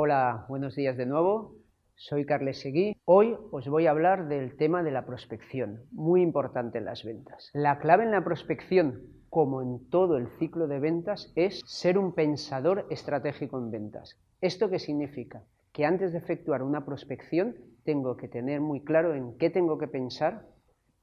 Hola, buenos días de nuevo. Soy Carles Seguí. Hoy os voy a hablar del tema de la prospección, muy importante en las ventas. La clave en la prospección, como en todo el ciclo de ventas, es ser un pensador estratégico en ventas. ¿Esto qué significa? Que antes de efectuar una prospección tengo que tener muy claro en qué tengo que pensar,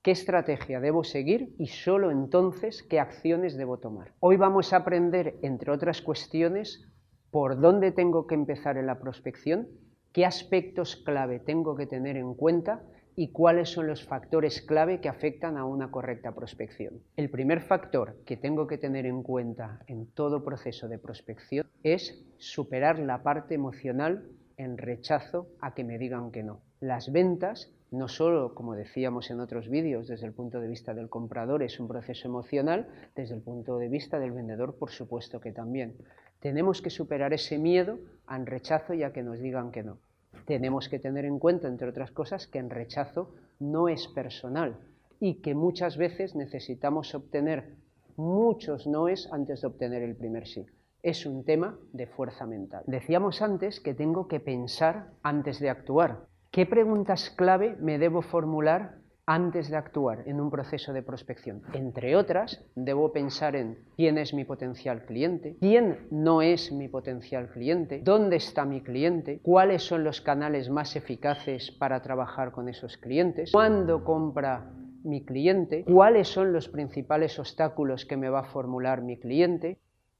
qué estrategia debo seguir y solo entonces qué acciones debo tomar. Hoy vamos a aprender, entre otras cuestiones, por dónde tengo que empezar en la prospección, qué aspectos clave tengo que tener en cuenta y cuáles son los factores clave que afectan a una correcta prospección. El primer factor que tengo que tener en cuenta en todo proceso de prospección es superar la parte emocional en rechazo a que me digan que no. Las ventas, no solo, como decíamos en otros vídeos, desde el punto de vista del comprador es un proceso emocional, desde el punto de vista del vendedor, por supuesto que también. Tenemos que superar ese miedo al rechazo y a que nos digan que no. Tenemos que tener en cuenta, entre otras cosas, que el rechazo no es personal y que muchas veces necesitamos obtener muchos noes antes de obtener el primer sí. Es un tema de fuerza mental. Decíamos antes que tengo que pensar antes de actuar. ¿Qué preguntas clave me debo formular antes de actuar en un proceso de prospección? Entre otras, debo pensar en quién es mi potencial cliente, quién no es mi potencial cliente, dónde está mi cliente, cuáles son los canales más eficaces para trabajar con esos clientes, cuándo compra mi cliente, cuáles son los principales obstáculos que me va a formular mi cliente.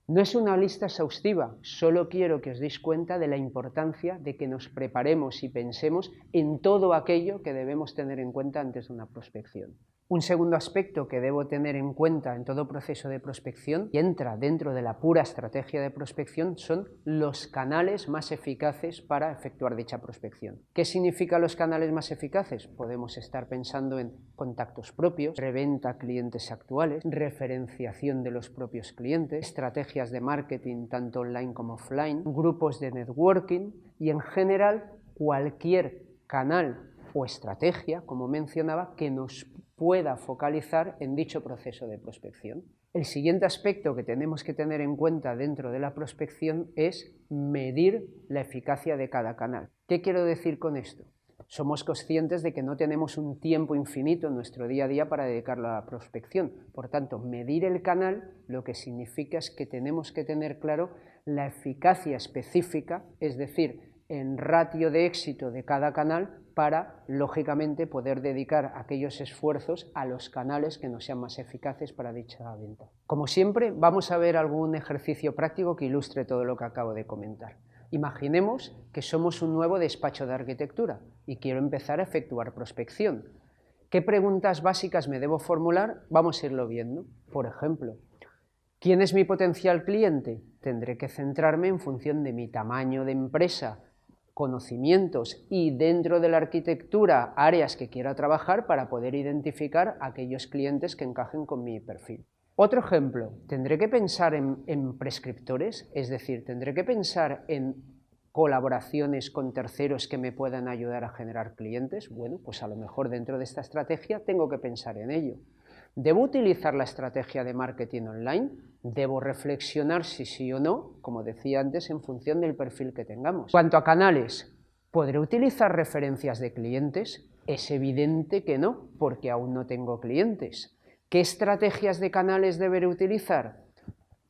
No es una lista exhaustiva, solo quiero que os deis cuenta de la importancia de que nos preparemos y pensemos en todo aquello que debemos tener en cuenta antes de una prospección. Un segundo aspecto que debo tener en cuenta en todo proceso de prospección y entra dentro de la pura estrategia de prospección son los canales más eficaces para efectuar dicha prospección. ¿Qué significa los canales más eficaces? Podemos estar pensando en contactos propios, reventa a clientes actuales, referenciación de los propios clientes, estrategias de marketing tanto online como offline, grupos de networking y en general cualquier canal o estrategia, como mencionaba, que nos pueda focalizar en dicho proceso de prospección. El siguiente aspecto que tenemos que tener en cuenta dentro de la prospección es medir la eficacia de cada canal. ¿Qué quiero decir con esto? Somos conscientes de que no tenemos un tiempo infinito en nuestro día a día para dedicarlo a la prospección. Por tanto, medir el canal lo que significa es que tenemos que tener claro la eficacia específica, es decir, en ratio de éxito de cada canal para, lógicamente, poder dedicar aquellos esfuerzos a los canales que nos sean más eficaces para dicha venta. Como siempre, vamos a ver algún ejercicio práctico que ilustre todo lo que acabo de comentar. Imaginemos que somos un nuevo despacho de arquitectura y quiero empezar a efectuar prospección. ¿Qué preguntas básicas me debo formular? Vamos a irlo viendo. Por ejemplo, ¿quién es mi potencial cliente? Tendré que centrarme en función de mi tamaño de empresa, conocimientos y dentro de la arquitectura áreas que quiera trabajar para poder identificar aquellos clientes que encajen con mi perfil. Otro ejemplo, tendré que pensar en prescriptores, es decir, tendré que pensar en colaboraciones con terceros que me puedan ayudar a generar clientes. Bueno, pues a lo mejor dentro de esta estrategia tengo que pensar en ello. ¿Debo utilizar la estrategia de marketing online? Debo reflexionar si sí o no, como decía antes, en función del perfil que tengamos. Cuanto a canales, ¿podré utilizar referencias de clientes? Es evidente que no, porque aún no tengo clientes. ¿Qué estrategias de canales deberé utilizar?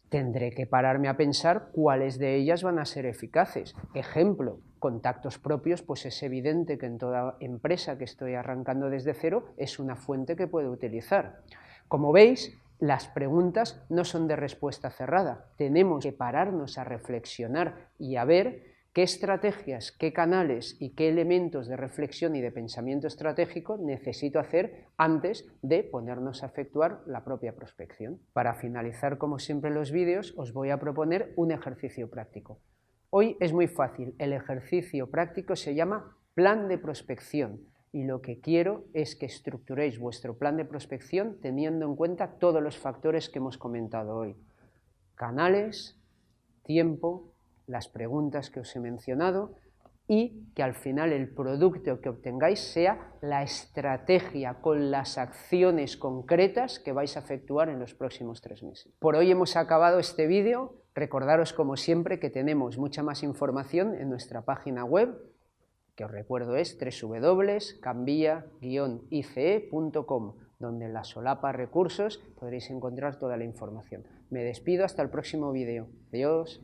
Tendré que pararme a pensar cuáles de ellas van a ser eficaces. Ejemplo, contactos propios, pues es evidente que en toda empresa que estoy arrancando desde cero es una fuente que puedo utilizar. Como veis, las preguntas no son de respuesta cerrada. Tenemos que pararnos a reflexionar y a ver qué estrategias, qué canales y qué elementos de reflexión y de pensamiento estratégico necesito hacer antes de ponernos a efectuar la propia prospección. Para finalizar, como siempre en los vídeos, os voy a proponer un ejercicio práctico. Hoy es muy fácil, el ejercicio práctico se llama plan de prospección y lo que quiero es que estructuréis vuestro plan de prospección teniendo en cuenta todos los factores que hemos comentado hoy. Canales, tiempo, las preguntas que os he mencionado y que al final el producto que obtengáis sea la estrategia con las acciones concretas que vais a efectuar en los próximos 3 meses. Por hoy hemos acabado este vídeo. Recordaros, como siempre, que tenemos mucha más información en nuestra página web, que os recuerdo es www.cambia-ice.com, donde en la solapa recursos podréis encontrar toda la información. Me despido hasta el próximo vídeo. Adiós.